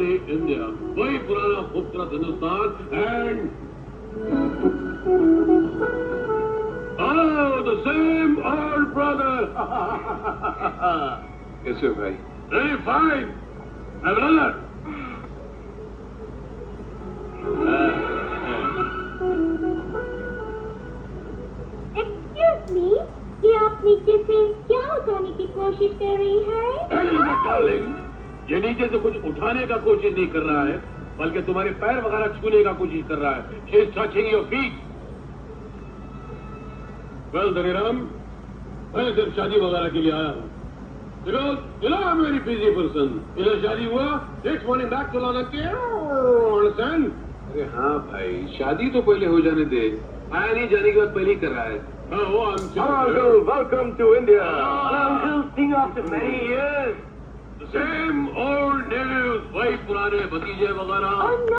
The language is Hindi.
इंडिया, वही पुराना खूबसूरत Hindustan and oh, the same old brother. कैसे हो भाई? Very fine, my brother. Excuse me, ये आप नीचे से क्या उठाने की कोशिश कर रही है? डार्लिंग, ये नीचे से कुछ उठाने का कोशिश नहीं कर रहा है, बल्कि तुम्हारे पैर वगैरह छूने का कोशिश कर रहा है. She is touching your feet. Well, Dhaniram, मैं सिर्फ शादी वगैरह के लिए आया हूँ. Because you know I'm a very busy person. इधर शादी हुआ, next morning back to London. Understand? अरे हाँ भाई, शादी तो पहले हो जाने दे. आया नहीं जाने के बाद पहले ही कर रहा है. Oh, I'm Uncle, welcome to India. Uncle, seeing after many years. The same old natives, वही पुराने भतीजे वगैरह. Oh, no.